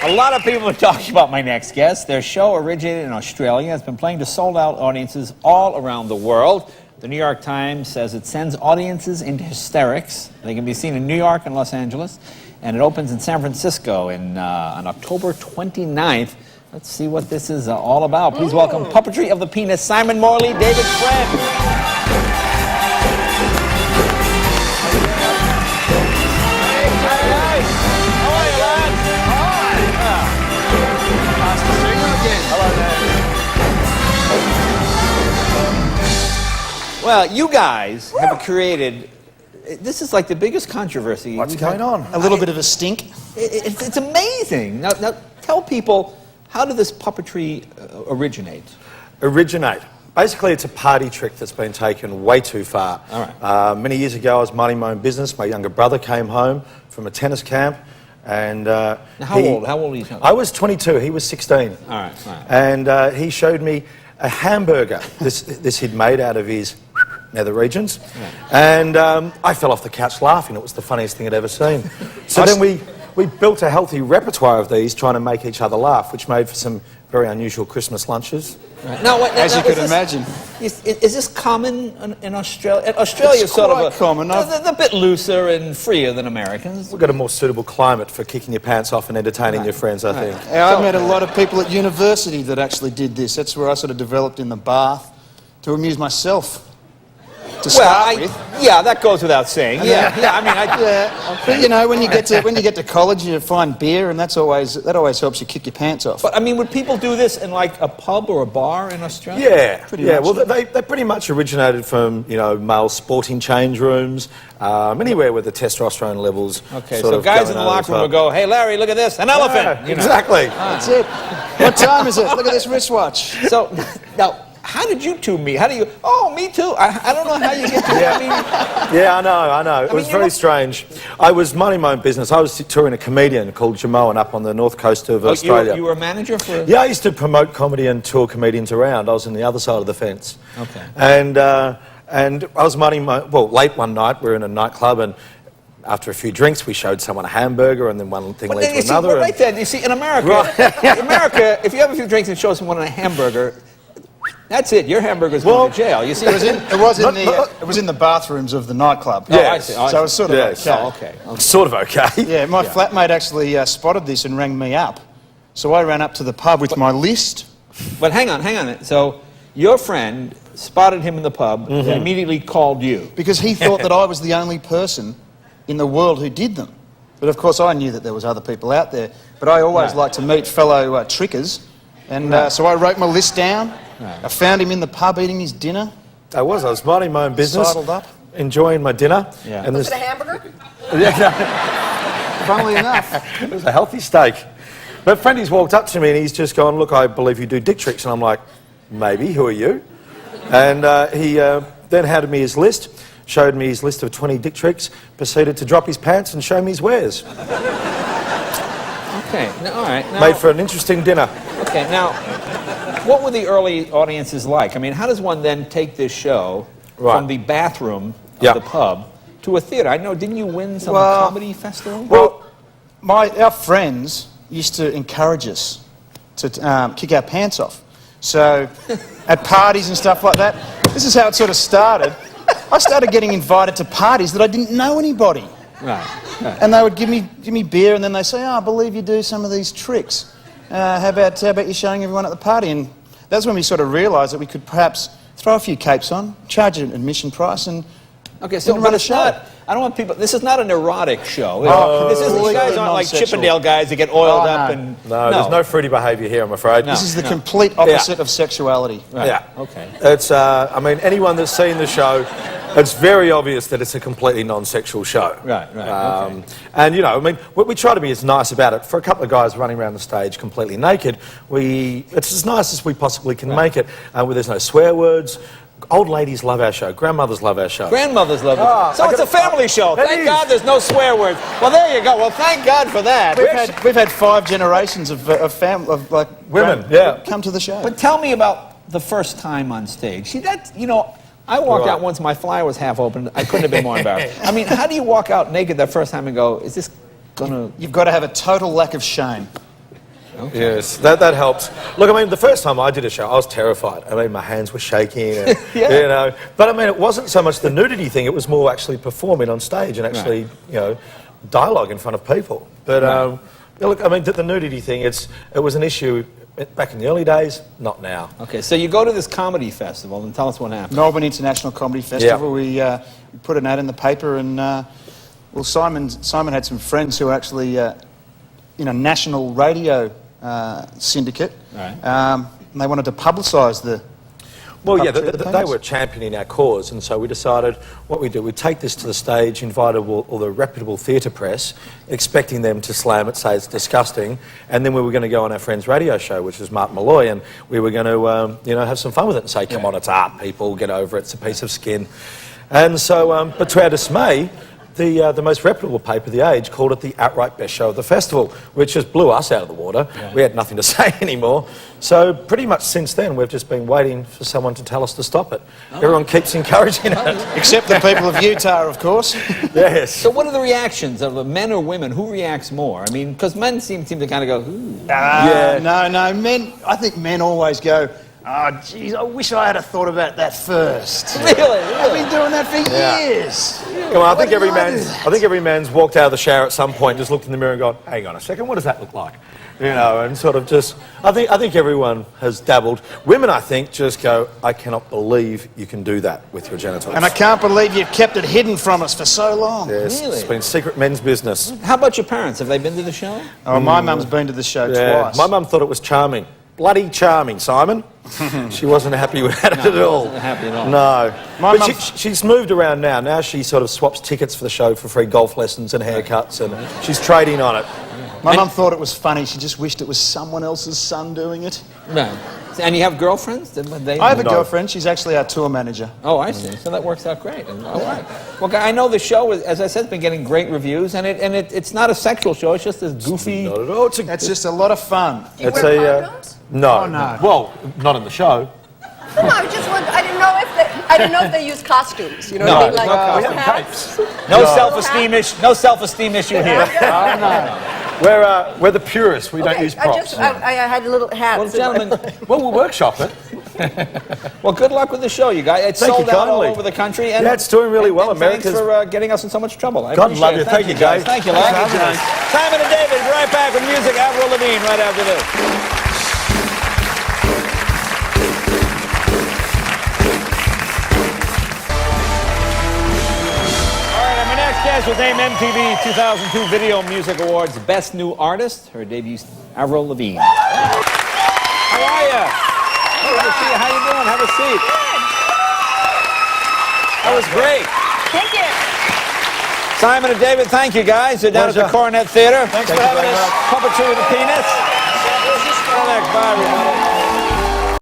A lot of people are talking about my next guest. Their show originated in Australia. It's been playing to sold-out audiences all around the world. The New York Times says it sends audiences into hysterics. They can be seen in New York and Los Angeles, and it opens in San Francisco on October 29th. Let's see what this is all about. Please welcome Puppetry of the Penis, Simon Morley, David Friend. Well, you guys have created, this is like the biggest controversy. What's going on? A little bit of a stink. It's amazing. Now, tell people, how did this puppetry originate? Basically, it's a party trick that's been taken way too far. All right. Many years ago, I was minding my own business. My younger brother came home from a tennis camp. And now, how old are you? I was 22. He was 16. All right. And he showed me a hamburger. this he'd made out of his nether regions. Yeah. And I fell off the couch laughing. It was the funniest thing I'd ever seen. So then we built a healthy repertoire of these, trying to make each other laugh, which made for some very unusual Christmas lunches. Right. Now, as you could imagine. Is this common in Australia? Australia's sort of common. They're a bit looser and freer than Americans. We've got a more suitable climate for kicking your pants off and entertaining your friends, I think. I met a lot of people at university that actually did this. That's where I sort of developed in the bath to amuse myself. Yeah, that goes without saying. But you know, when you get to college, you find beer, and that always helps you kick your pants off. But I mean, would people do this in like a pub or a bar in Australia? Yeah, pretty much. Well, they pretty much originated from male sporting change rooms, anywhere where the testosterone levels. Okay, so guys in the locker room would go, "Hey, Larry, look at this, an elephant." Exactly. That's it. What time is it? Look at this wristwatch. So now. How did you two meet? How do you... Oh, me too. I don't know how you get to... I know. It was very strange. I was minding my own business. I was touring a comedian called Jamoan up on the north coast of Australia. You were a manager for... Yeah, I used to promote comedy and tour comedians around. I was on the other side of the fence. Okay. And I was minding my... Well, late one night, we were in a nightclub, and after a few drinks, we showed someone a hamburger, and then one thing led to another. Right there, you see, in America, if you have a few drinks and show someone a hamburger... That's it. Your hamburger's going to jail. You see, it was in the bathrooms of the nightclub. Yeah, I see. So it was sort of okay. Sort of okay. Yeah, my flatmate actually spotted this and rang me up. So I ran up to the pub with my list. But hang on. So your friend spotted him in the pub and immediately called you because he thought that I was the only person in the world who did them. But of course, I knew that there was other people out there. But I always like to meet fellow trickers, and so I wrote my list down. I found him in the pub eating his dinner. I was minding my own business, sidled up, enjoying my dinner. Yeah. And was it a hamburger? Funnily enough, it was a healthy steak. But Friendy's walked up to me and he's just gone, "Look, I believe you do dick tricks." And I'm like, "Maybe. Who are you?" And he then handed me his list, showed me his list of 20 dick tricks, proceeded to drop his pants and show me his wares. Okay. All right. Now, made for an interesting dinner. Okay. Now. What were the early audiences like? I mean, how does one then take this show from the bathroom of the pub to a theater? I know, didn't you win some comedy festival? Well, our friends used to encourage us to kick our pants off. So, at parties and stuff like that, this is how it sort of started. I started getting invited to parties that I didn't know anybody. Right. And they would give me beer, and then they say, "Oh, I believe you do some of these tricks. How about you showing everyone at the party?" And that's when we sort of realised that we could perhaps throw a few capes on, charge an admission price, and run a show. I don't want people... This is not an erotic show. You guys aren't like Chippendale guys that get oiled up and... No, there's no fruity behaviour here, I'm afraid. This is the complete opposite of sexuality. Right. Yeah. Okay. It's, I mean, anyone that's seen the show, it's very obvious that it's a completely non-sexual show. Right. Okay. And, I mean, we try to be as nice about it. For a couple of guys running around the stage completely naked, it's as nice as we possibly can make it, where there's no swear words. Old ladies love our show. Grandmothers love our show. Grandmothers love it. So it's a family show. Thank God there's no swear words. Well, there you go. Well, thank God for that. We've had 5 generations of women come to the show. But tell me about the first time on stage. See, I walked out once, my fly was half open. I couldn't have been more embarrassed. I mean, how do you walk out naked that first time and go, is this gonna... You've got to have a total lack of shame. Okay. Yes, that helps. Look, I mean, the first time I did a show, I was terrified. I mean, my hands were shaking, and, Yeah. you know. But I mean, it wasn't so much the nudity thing; it was more actually performing on stage and actually, you know, dialogue in front of people. But yeah, look, I mean, the nudity thing, it was an issue back in the early days, not now. Okay, so you go to this comedy festival, and tell us what happened. Melbourne International Comedy Festival. We put an ad in the paper, and well, Simon had some friends who were actually in a national radio syndicate, Right. And they wanted to publicise the. Well, yeah, Puppetry they were championing our cause, and so we decided what we do, we'd take this to the stage, invited all the reputable theatre press, expecting them to slam it, say it's disgusting, and then we were going to go on our friend's radio show, which was Mark Malloy, and we were going to, you know, have some fun with it and say, come on, it's art, people, get over it, it's a piece of skin. And so, but to our dismay, the most reputable paper, The Age, called it the outright best show of the festival, which just blew us out of the water. Yeah. We had nothing to say anymore. So pretty much since then, we've just been waiting for someone to tell us to stop it. Everyone keeps encouraging it. Except the people of Utah, of course. Yes. So what are the reactions of the men or women? Who reacts more? I mean, because men seem to kind of go, ooh. Yeah. No, men, I think men always go, oh, geez, I wish I had thought about that first. Really? I've been doing that for years. Come on, I think every man's walked out of the shower at some point, just looked in the mirror and gone, hang on a second, what does that look like? You know, and sort of just, I think everyone has dabbled. Women, I think, just go, I cannot believe you can do that with your genitals. And I can't believe you've kept it hidden from us for so long. Yes, Really? it's been secret men's business. How about your parents? Have they been to the show? Oh, my mum's been to the show twice. My mum thought it was charming. Bloody charming, Simon. She wasn't happy with it at all. Wasn't happy at all. No. My But mum- she's moved around now. Now she sort of swaps tickets for the show for free golf lessons and haircuts, and she's trading on it. My mum thought it was funny. She just wished it was someone else's son doing it. Right. And you have girlfriends? I have a girlfriend. She's actually our tour manager. Oh, I see. So that works out great. All right. Well, I know the show, as I said, has been getting great reviews, and it's not a sexual show. It's just this goofy. Not at all. It's just a lot of fun. Do you wear condoms? No. Oh, no. Well, not in the show. No, I just wondered. I didn't know if they use costumes. You know No, what I mean? Like we little have hats. No self-esteem issue here. We're the purists. We don't use props. I had little hats. Well, gentlemen, Well, we'll workshop it. well, good luck with the show, you guys. It's Thank you sold out all kindly. over the country. And, Yeah, it's doing really well. And thanks America's- for getting us in so much trouble. I God appreciate love it. you. Thank you, guys. Jay. Thank you, Thanks love. for having us. Simon and David, be right back with music. Avril Lavigne right after this. Guest was named MTV 2002 Video Music Awards Best New Artist. Her debut, Avril Lavigne. How are you? Good to see you. How you doing? Have a seat. That was great. Thank you. Simon and David, thank you guys. They're down at the Pleasure. Coronet Theater. Thanks for Thank you having very us. much. Puppetry with the Peanuts. Bye, everybody.